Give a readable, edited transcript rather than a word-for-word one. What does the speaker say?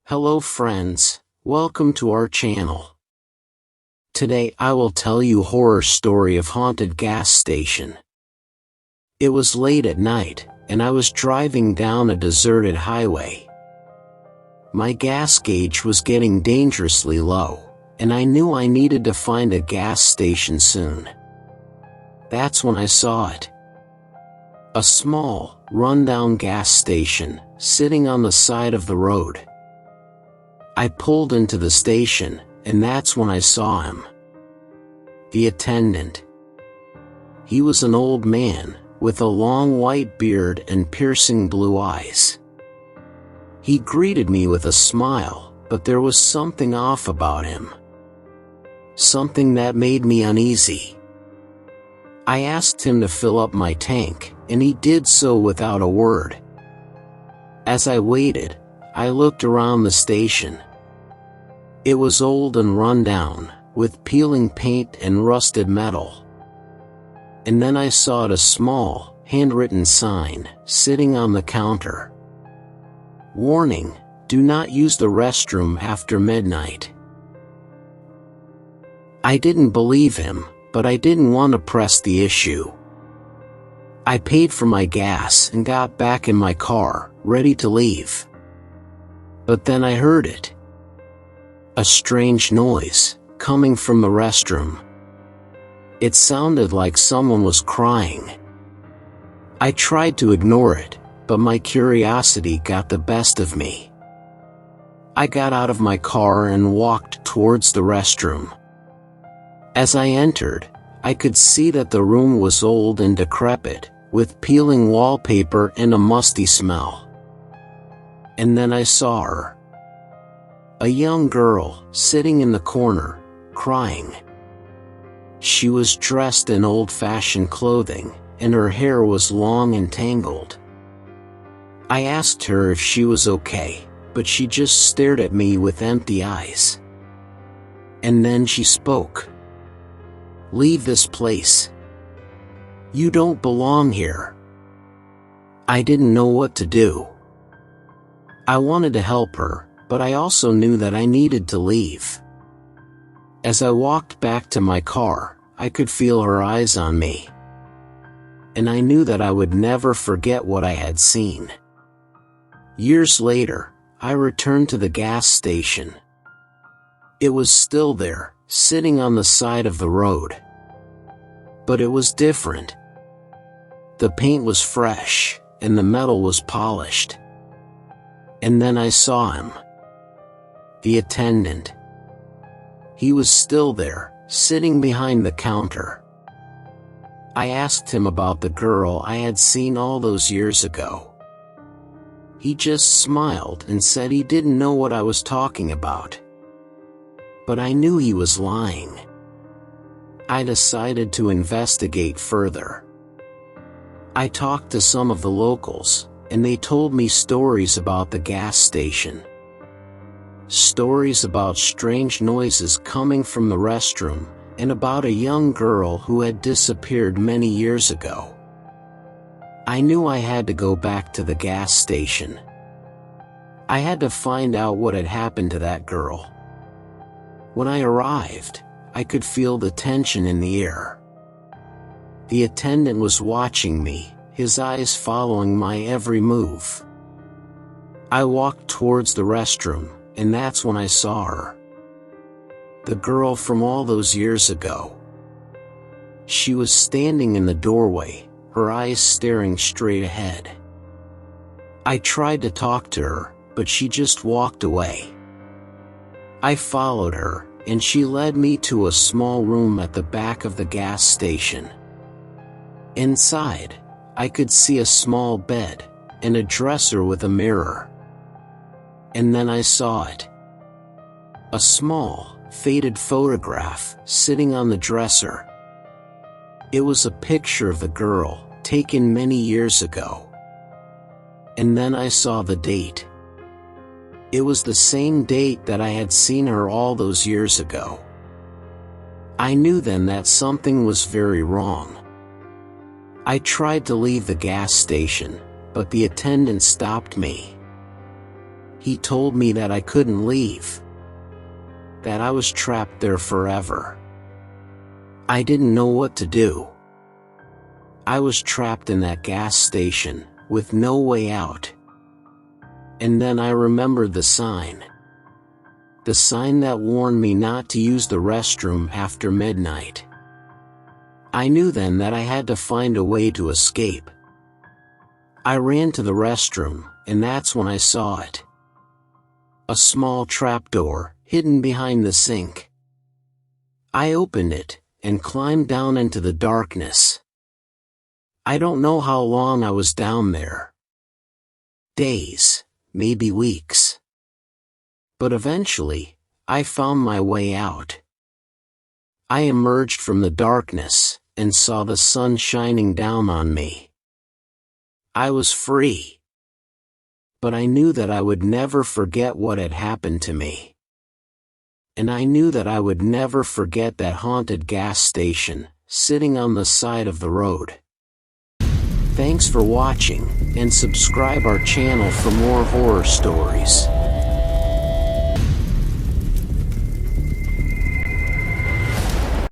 Hello friends, welcome to our channel. Today I will tell you horror story of haunted gas station. It was late at night, and I was driving down a deserted highway. My gas gauge was getting dangerously low, and I knew I needed to find a gas station soon. That's when I saw it. A small, rundown gas station, sitting on the side of the road. I pulled into the station, and that's when I saw him. The attendant. He was an old man, with a long white beard and piercing blue eyes. He greeted me with a smile, but there was something off about him. Something that made me uneasy. I asked him to fill up my tank, and he did so without a word. As I waited, I looked around the station. It was old and run down, with peeling paint and rusted metal. And then I saw a small, handwritten sign, sitting on the counter. Warning, do not use the restroom after midnight. I didn't believe him, but I didn't want to press the issue. I paid for my gas and got back in my car, ready to leave. But then I heard it. A strange noise, coming from the restroom. It sounded like someone was crying. I tried to ignore it, but my curiosity got the best of me. I got out of my car and walked towards the restroom. As I entered, I could see that the room was old and decrepit, with peeling wallpaper and a musty smell. And then I saw her. A young girl, sitting in the corner, crying. She was dressed in old-fashioned clothing, and her hair was long and tangled. I asked her if she was okay, but she just stared at me with empty eyes. And then she spoke. "Leave this place. You don't belong here." I didn't know what to do. I wanted to help her, but I also knew that I needed to leave. As I walked back to my car, I could feel her eyes on me. And I knew that I would never forget what I had seen. Years later, I returned to the gas station. It was still there, sitting on the side of the road. But it was different. The paint was fresh, and the metal was polished. And then I saw him. The attendant. He was still there, sitting behind the counter. I asked him about the girl I had seen all those years ago. He just smiled and said he didn't know what I was talking about. But I knew he was lying. I decided to investigate further. I talked to some of the locals, and they told me stories about the gas station. Stories about strange noises coming from the restroom, and about a young girl who had disappeared many years ago. I knew I had to go back to the gas station. I had to find out what had happened to that girl. When I arrived, I could feel the tension in the air. The attendant was watching me, his eyes following my every move. I walked towards the restroom, and that's when I saw her. The girl from all those years ago. She was standing in the doorway, her eyes staring straight ahead. I tried to talk to her, but she just walked away. I followed her, and she led me to a small room at the back of the gas station. Inside, I could see a small bed, and a dresser with a mirror. And then I saw it. A small, faded photograph, sitting on the dresser. It was a picture of the girl, taken many years ago. And then I saw the date. It was the same date that I had seen her all those years ago. I knew then that something was very wrong. I tried to leave the gas station, but the attendant stopped me. He told me that I couldn't leave, that I was trapped there forever. I didn't know what to do. I was trapped in that gas station, with no way out. And then I remembered the sign. The sign that warned me not to use the restroom after midnight. I knew then that I had to find a way to escape. I ran to the restroom, and that's when I saw it. A small trapdoor, hidden behind the sink. I opened it, and climbed down into the darkness. I don't know how long I was down there. Days, maybe weeks. But eventually, I found my way out. I emerged from the darkness, and saw the sun shining down on me. I was free. But I knew that I would never forget what had happened to me. And I knew that I would never forget that haunted gas station, sitting on the side of the road. Thanks for watching, and subscribe our channel for more horror stories.